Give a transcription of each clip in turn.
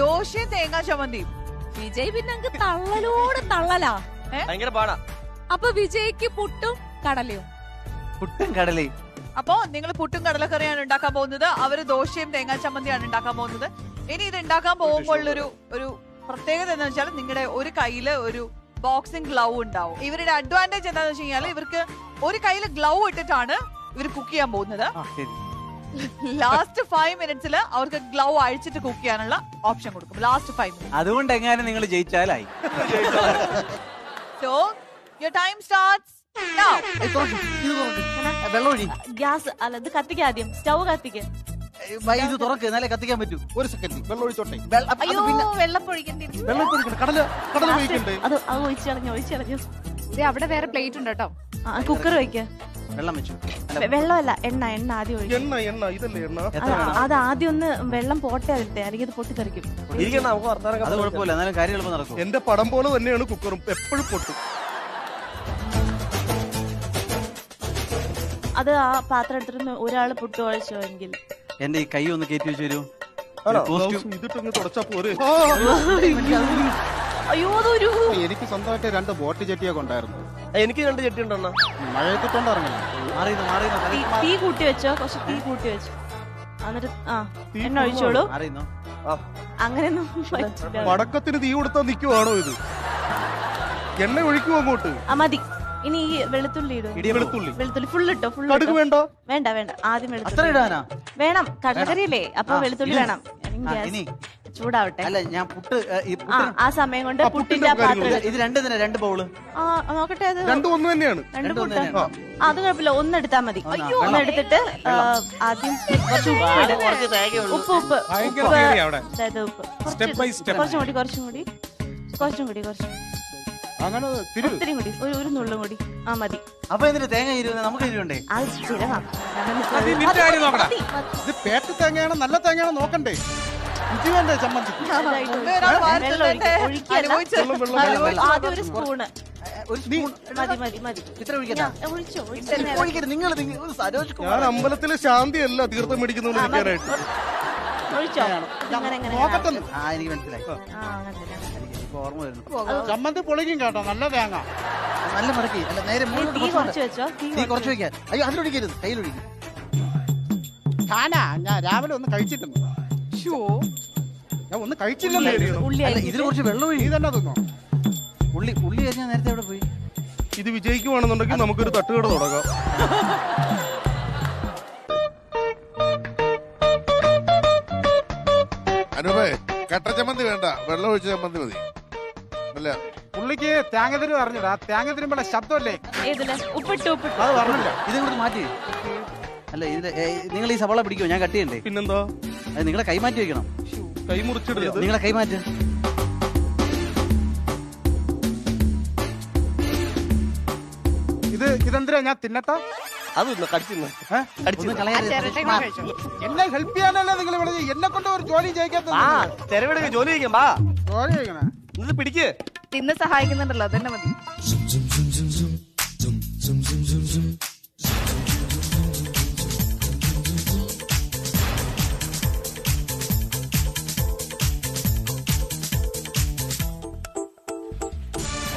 ദോശയും തേങ്ങാ ചമ്മന്തിയും. വിജയ് പിന്നെ അങ്ങ് തള്ളലോട് തള്ളലാ. ഭയങ്കര പാടാ. അപ്പൊ വിജയ്ക്ക് പുട്ടും കടലയും. പുട്ടും കടലയും. അപ്പോ നിങ്ങൾ പുട്ടും കടലക്കറിയാണ് ഉണ്ടാക്കാൻ പോകുന്നത്, അവര് ദോശയും തേങ്ങാ ചമ്മന്തിയാണ് ഉണ്ടാക്കാൻ പോകുന്നത്. ഇനി ഇത് ഉണ്ടാക്കാൻ പോകുമ്പോഴുള്ളൊരു പ്രത്യേകത എന്താ വെച്ചാൽ നിങ്ങളുടെ ഒരു കയ്യില് ഒരു ബോക്സിംഗ് ഗ്ലൗ ഉണ്ടാവും. ഇവരുടെ അഡ്വാൻറ്റേജ് എന്താണെന്ന് വെച്ച് കഴിഞ്ഞാൽ ഇവർക്ക് ഒരു കയ്യില് ഗ്ലൗ ഇട്ടിട്ടാണ് ഇവർ കുക്ക് ചെയ്യാൻ പോകുന്നത്. ലാസ്റ്റ് 5 മിനിറ്റ്സിൽ അവർക്ക് ഗ്ലൗ അഴിച്ചിട്ട് കുക്ക് ചെയ്യാനുള്ള ഓപ്ഷൻ കൊടുക്കും. Last 5 minutes. അതുകൊണ്ട് എങ്ങാനും നിങ്ങൾ ജയിച്ചാലായി. So your time starts now. വെള്ളം ഒഴി. ഗ്യാസ് അല്ല, ഇത് കത്തിക്ക, ആദ്യം സ്റ്റൗ കത്തിക്ക. ഇത് തുറക്ക്, എന്നാലേ കത്തിക്കാൻ പറ്റൂ. ഒരു സെക്കൻഡ് വെള്ളം ഒഴിച്ചോട്ടെ. അയ്യോ, വെള്ളം പൊഴിക്കണ്ടേ? വെള്ളം ഒഴിക്കണ്ട, കടല ഒഴിക്കണ്ടേ? അത് ഒഴിച്ചളഞ്ഞു. അവിടെ വേറെ പ്ലേറ്റ് ഉണ്ട് കേട്ടോ. കുക്കർ വെക്ക. വെള്ളം വെച്ചു. വെള്ളമല്ല, എണ്ണ ആദ്യം ഒഴിക്കും. എണ്ണ ഇതല്ലേ എണ്ണ? അത് ആദ്യം ഒന്ന് വെള്ളം പോട്ടെ, അതിലത്തെ അല്ലെങ്കിൽ ഇത് പൊട്ടിത്തെറിക്കും. അത് കുഴപ്പമില്ല, എന്നാലും കാര്യം എളുപ്പം നടക്കും. എന്റെ പടം പോലെ തന്നെയാണ് കുക്കറും, എപ്പോഴും പൊട്ടും. അത് ആ പാത്രം എടുത്തിട്ട് ഒരാള് പുട്ട് ഒഴിച്ചോയെങ്കിൽ എന്റെ ഈ കൈ ഒന്ന് കയറ്റി വെച്ച് തരൂ. ഇതിട്ടങ്ങ് തുടച്ചാ പോരെ. അയ്യോ, അതൊരു എനിക്ക് സ്വന്തമായിട്ട് 2 ബോട്ട് ചട്ടിയൊക്കെ ഉണ്ടായിരുന്നു. എനിക്ക് 2 ചട്ടി ഉണ്ടോ? മഴയത്തിട്ടുണ്ട് ഇറങ്ങി. തീ കൂട്ടി വെച്ചോ, കുറച്ച് തീ കൂട്ടി വെച്ചു. എന്നിട്ട് എണ്ണ ഒഴിച്ചോളൂ. അങ്ങനെയൊന്നും പറ്റില്ല. പടക്കത്തിന് തീ കൊടുത്താൽ നിൽക്കുവാണോ ഇത്? എണ്ണ ഒഴിക്കുവോ അങ്ങോട്ട്? മതി. ഇനി ഈ വെളുത്തുള്ളി ഇടും. വെളുത്തുള്ളി ഫുൾ ഇട്ടോ? കടുക് വേണ്ട. വേണ്ട. ആദ്യം വെളുത്തുള്ളി വേണം. കടലക്കറിയല്ലേ, അപ്പൊ വെളുത്തുള്ളി വേണം. ചൂടാവട്ടെ. അല്ല, ഞാൻ പുട്ട് ആ സമയം കൊണ്ട് പുട്ടിന്റെ ആ പാത്രം. ഇത് 2 ബൗള് നോക്കട്ടെ. അത് 2 ഒന്ന് തന്നെയാണ്. 2 പുട്ട്. അത് കുഴപ്പമില്ല, ഒന്നെടുത്താ മതി. ഒന്നെടുത്തിട്ട് ആദ്യം കുറച്ച് ഉപ്പ് കുറച്ചും കൂടി അങ്ങനെ ഒത്തിരി കൂടി, ഒരു നുള്ളും കൂടി. മതി. അപ്പൊ എന്തിനാ തേങ്ങ ഇരുന്നത്? നമുക്ക് ഇരുണ്ടേ? അത് ചിരവാ. ഇത് പേട്ട തേങ്ങയാണോ നല്ല തേങ്ങയാണോ നോക്കണ്ടേ? രുചിവേണ്ടേ ചമ്മന്തിക്ക്? ആദ്യം ഒരു സ്പൂണ് മതി. ഞാൻ അമ്പലത്തിലെ ശാന്തിയല്ല തീർത്ഥം മേടിക്കുന്നത് വിളിക്കാനായിട്ട്. എനിക്ക് മനസ്സിലായി. ഓർമ്മ വരുന്നു. ചമ്മന്തി പൊളിക്കും കേട്ടോ, നല്ല തേങ്ങ. നല്ല മടക്കി. അല്ല, നേരെ കുറച്ച് വെച്ചോ. തീ കുറച്ച് വെക്കാൻ. അയ്യോ, അതിലൊഴിക്കരുത്, കയ്യിലൊഴിക്കും. ഞാൻ രാവിലെ ഒന്ന് കഴിച്ചിട്ടുണ്ട്. ഞാൻ ഒന്ന് കഴിച്ചില്ലല്ലോ. ഇതിൽ കുറച്ച് വെള്ളം ഒഴി. നീ തന്നെ തിന്നോ? ഉള്ളി കഴിഞ്ഞാൽ നേരത്തെ എവിടെ പോയി? ഇത് വിജയിക്കുവാണെന്നുണ്ടെങ്കിൽ നമുക്കൊരു തട്ടുകട തുടങ്ങാം. അനുപേ, കട്ട ചമ്മന്തി വേണ്ട, വെള്ളം ഒഴിച്ച ചമ്മന്തി മതി. അല്ല, പുള്ളിക്ക് തേങ്ങ തിരി അറിഞ്ഞിടാ. തേങ്ങ തിരുമ്പള ശബ്ദമല്ലേ ഉപ്പിട്ടു. അത് പറഞ്ഞില്ല. ഇത് ഇങ്ങോട്ട് മാറ്റി. അല്ല, നിങ്ങൾ ഈ സവാള പിടിക്കുമോ? ഞാൻ കട്ട് ചെയ്യണ്ടേ? പിന്നെന്താ? നിങ്ങളെ കൈ മാറ്റി വെക്കണം. കൈ മുറിച്ചിടരുത്. നിങ്ങളെ കൈ മാറ്റ്. ഇതെന്തിനാ ഞാൻ തിന്നട്ടാ? അതൊന്നും കടിച്ചിരുന്നു. എന്നെ ഹെൽപ്പ് ചെയ്യാനല്ലേ നിങ്ങൾ ഇവിടെ? എന്നെ കൊണ്ട് ഒരു ജോലി ചെയ്യിക്കാത്ത തെരവിടുക, ജോലി ചെയ്യിക്കാം. ജോലി ചെയ്യണേ. ഇത് പിടിക്ക്. തിന്ന് സഹായിക്കുന്നുണ്ടല്ലോ, അതന്നെ മതി.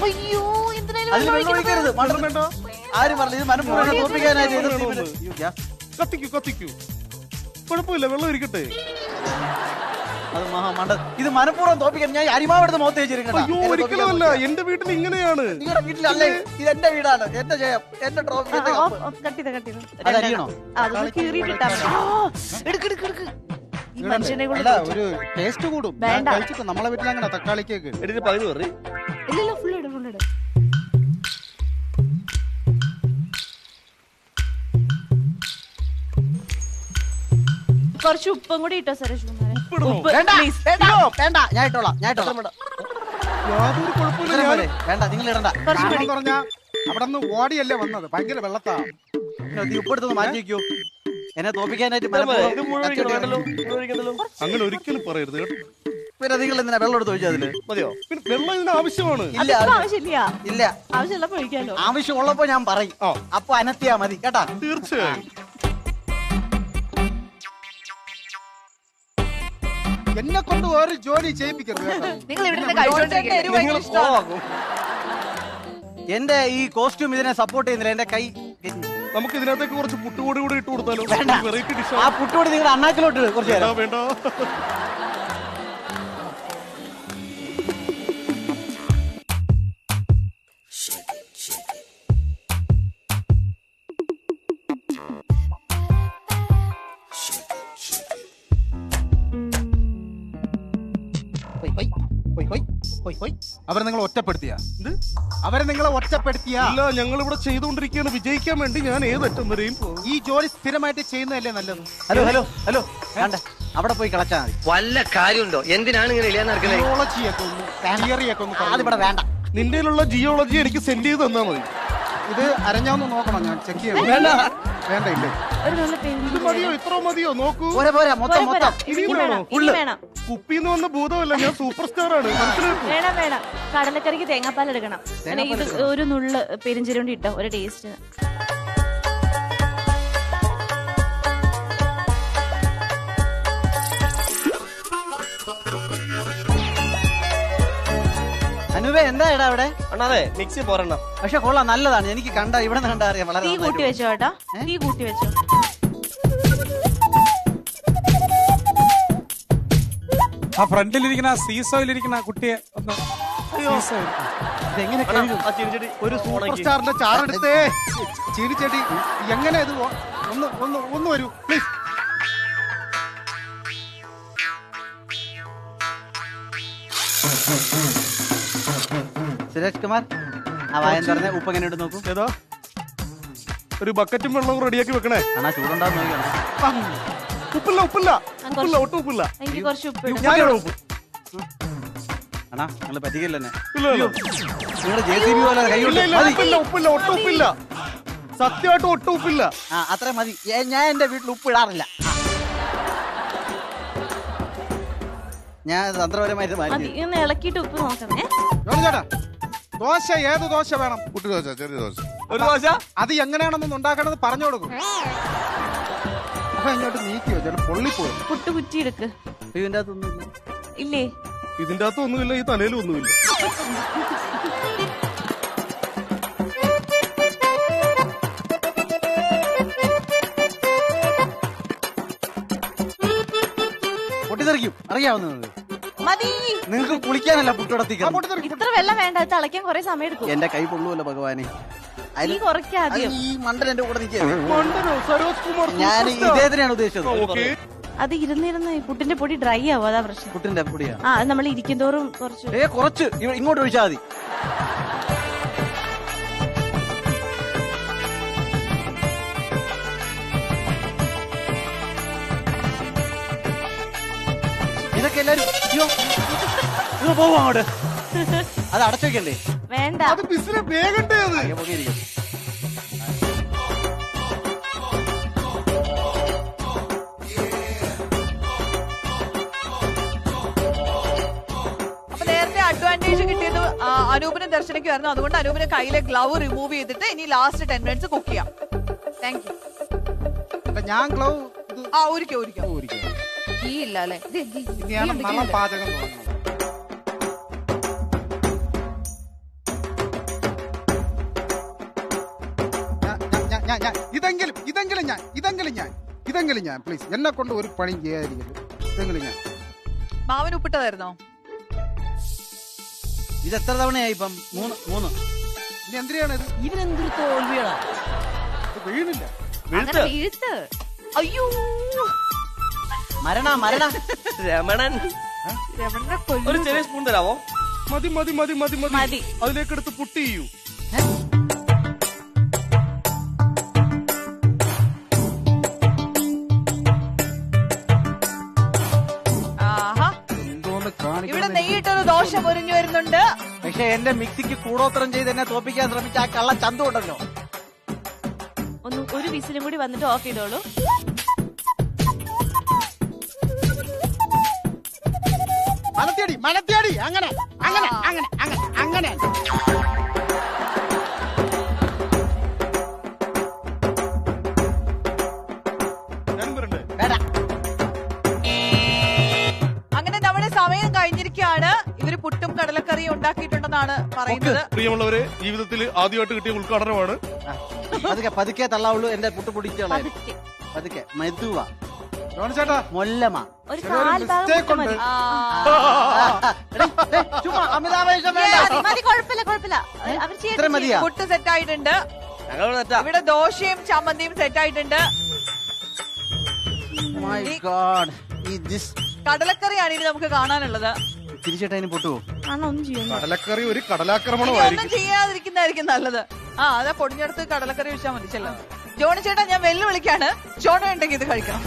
അയ്യോ, അതിൽ വെള്ളം ഒഴിക്കരുത്. ആരും പറഞ്ഞു ഇത് മനഃപൂർവ്വം തോൽപ്പിക്കാനായിട്ട്. കത്തിക്കൂ. കുഴപ്പമില്ല, വെള്ളം ഇരിക്കട്ടെ. അത് മഹാമണ്ട. ഇത് മനഃപൂർവ്വം തോൽപ്പിക്കാൻ ഞാൻ അരിമാവെടുത്ത് മുഖത്ത് വെച്ചിരിക്കണം. അയ്യോ, ഒരിക്കലുമല്ല. എന്റെ വീട്ടിൽ ഇങ്ങനെയാണ്. നിങ്ങളുടെ വീട്ടിലല്ലേ? ഇത് എന്റെ വീടാണ്, എന്റെ ജയം, എന്റെ ട്രോഫി. അതറിയണോ? ഒരു ടേസ്റ്റ് കൂടും. കഴിച്ചിട്ട് നമ്മളെ വീട്ടിൽ അങ്ങനെ തക്കാളി കേക്ക് എടുത്ത് പകുതി പറയും. കുറച്ച് ഉപ്പും കൂടി ഇട്ടോ സരേഷ് കുമാർ. വേണ്ട, ഞാൻ ഇട്ടോളാം. യാതൊരു കുഴപ്പമില്ല. വേണ്ട, നിങ്ങൾ ഇടണ്ട. പറഞ്ഞാ അവിടെ നിന്ന് ഓടിയല്ലേ വന്നത്. ഭയങ്കര വെള്ളത്താ. ഉപ്പെടുത്തൊന്ന് മാറ്റി വെക്കൂ. എന്നെ തോപ്പിക്കാനായിട്ട്. അങ്ങനെ ഒരിക്കലും പറയരുത്. പിന്നെ നിങ്ങൾ എന്തിനാ വെള്ളം എടുത്ത് ഒഴിച്ചാൽ? അതില് മതിയോ? പിന്നെ വെള്ളം ഇതിന് ആവശ്യമാണ്. ഇല്ല, ആവശ്യമുള്ളപ്പോ ഒഴിക്കാലോ. ആവശ്യമുള്ളപ്പോ ഞാൻ പറയും. അപ്പൊ അനത്തിയാ മതി കേട്ടാ. തീർച്ചയായും. എന്നെ കൊണ്ട് ഒരു ജോലി ചെയ്യിപ്പിക്കരുത് കേട്ടോ. നിങ്ങൾ ഇവിടെ നിന്ന് ജോൺസേട്ടന് കഴിച്ചോണ്ടിരിക്കുക എരിവ് ഭയങ്കര ഇഷ്ടമാണ്. എന്റെ ഈ കോസ്റ്റ്യൂം ഇതിനെ സപ്പോർട്ട് ചെയ്യുന്നില്ല. എന്റെ കൈ നമുക്ക് ഇതിനകത്തേക്ക് കുറച്ച് പുട്ടുപൊടി കൂടി ഇട്ട് കൊടുത്താലോ? വേണ്ട. വെറൈറ്റി ഡിഷ് ആ പുട്ടുപൊടി നിങ്ങളുടെ അണ്ണാക്കിലോട്ട് ഇട് കുറച്ച് നേരം. വേണ്ട. അവരെ നിങ്ങൾ ഒറ്റപ്പെടുത്തിയ അവരെ നിങ്ങളെ ഒറ്റപ്പെടുത്തിയ ഇല്ല, ഞങ്ങൾ ഇവിടെ ചെയ്തുകൊണ്ടിരിക്കുകയാണ്. വിജയിക്കാൻ വേണ്ടി ഞാൻ ഏതറ്റം വരെയും പോകും. ഈ ജോലി സ്ഥിരമായിട്ട് ചെയ്യുന്നതല്ലേ നല്ലത്? ഹലോ ഹലോ ഹലോ വേണ്ട, അവിടെ പോയി കളച്ചാൽ മതി. വല്ല കാര്യമുണ്ടോ? എന്തിനാണ് ഇങ്ങനെ ഇല്ലാന്നറിയില്ല. ജിയോളജിയൊക്കെ ഒന്ന് തിയറിയൊക്കെ ഒന്ന് അതിവിടെ വേണ്ട. നിന്റെ ജിയോളജി എനിക്ക് സെൻഡ് ചെയ്ത് തന്നാ മതി. ഇത് അരഞ്ഞാന്ന് നോക്കണം, ഞാൻ ചെക്ക് ചെയ്യണം. വേണ്ട വേണ്ട ഇല്ലേ? ഒരു നല്ല പെയിന്റ് ഇത് മതിയോ? ഇത്ര മതിയോ? നോക്കൂ. പോരാ പോരാ, മൊത്തം മൊത്തം. ഇനി വേണം, ഇനി വേണം. കുപ്പിന്ന് വന്ന ഭൂതമല്ല, ഞാൻ സൂപ്പർ സ്റ്റാർ ആണ്. മനസ്സിലാക്കൂ. വേണം വേണം. കടലക്കറിക്ക് തേങ്ങാപ്പാൽ എടുക്കണം. പിന്നെ ഇത് ഒരു നുള്ള് പെരിഞ്ചീരണ്ടി ഇട്ടോ, ഒരു ടേസ്റ്റ്. അനുവേ എന്താ ഇടാ അവിടെ? അണ്ണാതെ മിക്സി പോരണം. പക്ഷെ കൊള്ളാം, നല്ലതാണ്. എനിക്ക് കണ്ട ഇവിടെ നിന്ന് കണ്ടാ അറിയാം. വളരെ തീ കൂട്ടി വെച്ചോ കേട്ടോ, തീ കൂട്ടി വെച്ചോ. ആ ഫ്രണ്ടിലിരിക്കുന്ന സീസോയിലിരിക്കുന്ന കുട്ടിയെ ഒന്ന് ഇതെങ്ങനെ കഴിയും? ആ ചിരിച്ചെടി ഒരു സൂപ്പർ സ്റ്റാറിന്റെ ചാറെടുത്തേ. ചീനിച്ചേട്ടി എങ്ങനെ ഇത് ഒന്ന് ഒന്ന് ഒന്ന് വരൂ പ്ലീസ്. സുരേഷ് കുമാർ, ആ വായം തുറന്ന് ഉപ്പ് എങ്ങനെ ഉണ്ട് നോക്കൂ. ഏതാ? ഒരു ബക്കറ്റും വെള്ളവും റെഡിയാക്കി വെക്കണേ. ആണാ ചൂടുണ്ടാവും നോക്കിയാണ്. ഉപ്പില്ല ഉപ്പില്ല ഉപ്പില്ല, ഒട്ടും ഉപ്പില്ല. എനിക്ക് കുറച്ച് ഉപ്പ് ഇടും. ഞാനിവിടെ ഉപ്പ്. ആണാ നിങ്ങൾ പറ്റിക്കില്ല എന്നെ. ഇല്ല, ഇല്ല. നിങ്ങളുടെ JCB പോലെ കൈ ഇല്ല, കൊണ്ട് ഇല്ല, മതി. ഉപ്പില്ല ഉപ്പില്ല, ഒട്ടും ഉപ്പില്ല. സത്യമായിട്ടും ഒട്ടും ഉപ്പില്ല. ആ അത്ര മതി. ഞാൻ എന്റെ വീട്ടിൽ ഉപ്പ് ഇടാറില്ല. ഞാൻ തന്ത്രപരമായിട്ട് മതി, മാറ്റി. ഇന്ന് ഇളക്കിയിട്ട് ഉപ്പ് നോക്കണേ. ജോണി ചേട്ടാ, ദോശ ഏത് ദോശ വേണം? കുട്ടി ദോശ, ചെറിയ ദോശ. ഒരു ദോശ. അത് എങ്ങനെയാണെന്ന് ഉണ്ടാക്കണത് പറഞ്ഞു കൊടുക്കും. അപ്പൊ ഇങ്ങോട്ട് നീക്കിയോ, ചില പൊള്ളിപ്പോയി. പുട്ട് കുറ്റി എടുക്ക്. ഇതിന്റെ അകത്തൊന്നുമില്ല. ഇല്ലേ? ഇതിന്റെ അകത്ത് ഒന്നുമില്ല, ഈ തലയിലും ഒന്നുമില്ല. പൊട്ടിത്തെറിക്കും, അറിയാവുന്നത്. മതി. നിങ്ങൾക്ക് കുളിക്കാനല്ല പുട്ടുടത്തിക്കണം. ഇത്ര വെള്ളം വേണ്ട, അത് തിളയ്ക്കാൻ കുറെ സമയം എടുക്കും. എന്റെ കൈ പൊള്ളുമല്ലോ ഭഗവാനെ. നീ കുറയ്ക്കാദ്യം. ഈ മണ്ടൻ എന്റെ കൂടെ നിൽക്കുക. മണ്ടനോ? സരോജ് കുമാർ ഞാൻ സൂപ്പർ സ്റ്റാർ. ഇദ്ദേഹത്തിനാണ് ഉദ്ദേശിച്ചത്. ഓക്കേ. അത് ഇരുന്നിരുന്ന് ഈ പുട്ടിന്റെ പൊടി ഡ്രൈ ആവും, അതാ പ്രശ്നം. പുട്ടിന്റെ പൊടിയാ. ആ അത് നമ്മൾ ഇരിക്കും തോറും കുറച്ച് കുറച്ച് ഇങ്ങോട്ട് ഒഴിച്ചാൽ മതി. ഇതൊക്കെ എല്ലാരും അയ്യോ, ഇത് പോവും അങ്ങോട്ട്. അത് അടച്ചു വെക്കണ്ടേ? വേണ്ട. അത് ബിസിനെ വേഗണ്ടേ അത്? അയ്യോ, പൊങ്ങിയിരിക്കും. അപ്പൊ നേരത്തെ അഡ്വാൻറ്റേജ് കിട്ടിയത് അനൂപിനും ദർശനയ്ക്കുമായിരുന്നു. അതുകൊണ്ട് അനൂപിന് കയ്യിലെ ഗ്ലൗ റിമൂവ് ചെയ്തിട്ട് ഇനി ലാസ്റ്റ് 10 മിനിറ്റ്സ് കുക്ക് ചെയ്യാം. Thank you. അല്ല, ഞാൻ ഗ്ലൗ ഊരിക്കോ. ഗീ ഇല്ല അല്ലേ? ഇനിയാണ് നല്ല പാചകം തുടങ്ങുന്നത്. ഇതെങ്കിലും ഞാൻ പ്ലീസ്, എന്നെ കൊണ്ട് ഒരു പണിയും ചെയ്യാതിരിക്കല്ലോ. ഇതെങ്കിലും ഞാൻ. മാവന് ഉപ്പിട്ടതായിരുന്നോ? ഇത് എത്ര തവണയായി ഇപ്പം? മൂന്ന്. ഇനി എന്തിനാണ് ഇത്? ഇവരെന്തൊരു തോൽവിയാടാ. ഇത് വീണില്ല. അങ്ങനെ വീഴ്ത്ത്. അയ്യോ, മരണ രമണൻ ഒരു ചെറിയ സ്പൂൺ തരാമോ? മതി മതി മതി മതി മതി. മതി. അതിലേക്ക് എടുത്ത് പുട്ട് ചെയ്യൂ. ആഹാ, ഇവിടെ നെയ്യിട്ടൊരു ദോശ മുരിഞ്ഞു വരുന്നുണ്ട്. പക്ഷെ എന്റെ മിക്സിക്ക് കൂടോത്രം ചെയ്ത് എന്നെ തോപ്പിക്കാൻ ശ്രമിച്ച ആ കള്ള ചന്തു ഉണ്ടല്ലോ. ഒരു വിസിലും കൂടി വന്നിട്ട് ഓഫ് ചെയ്തോളൂ. മലത്തിയടി അങ്ങനെ അങ്ങനെ അങ്ങനെ അങ്ങനെ അങ്ങനെ. പുട്ടും കടലക്കറിയും ഉണ്ടാക്കിയിട്ടുണ്ടെന്നാണ് പറയുന്നത്. പ്രിയമുള്ളവരെ, ജീവിതത്തിൽ ആദ്യമായിട്ട് കിട്ടിയ ഉദ്ഘാടനമാണ്. പതുക്കെ പതുക്കെ തള്ളാവുള്ളൂ എന്റെ പുട്ട് പൊടിക്കുള്ള പതുക്കെ മെതുവ ജോണി ചേട്ടാ മൊല്ലമ ഒരു കാൽ ഭാഗം mistake പുട്ട് മതി. ചുമ്മാ അമിതാവേശം വേണ്ട. മതി, മതി, കുഴപ്പമില്ല കുഴപ്പമില്ല അവർ ഇത്ര മതിയാ? പുട്ട് സെറ്റ് ആയിട്ടുണ്ട്. ഞങ്ങൾ തെറ്റാ. ഇവിടെ ദോശയും ചമ്മന്തിയും സെറ്റ് ആയിട്ടുണ്ട്. My God. ഈ this കടലക്കറിയാണ് ഇനി നമുക്ക് കാണാനുള്ളത്. തിരിച്ചേട്ടാ ഇനി പൊട്ടുവോ? ആണോ ഒന്നും ചെയ്യുന്നു കടലക്കറി ഒരു ഇനി കടലാക്രമണമായിരിക്കും. ഒന്നും ചെയ്യാതിരിക്കുന്നതായിരിക്കും നല്ലത്. അതാ പൊടിഞ്ഞെടുത്ത് കടലക്കറി വെച്ചാൽ മതി. ചെല്ലാം ജോണി ചേട്ടാ, ഞാൻ വെല്ലുവിളിക്കാണ്. ജോണ ഉണ്ടെങ്കിൽ ഇത് കഴിക്കണം.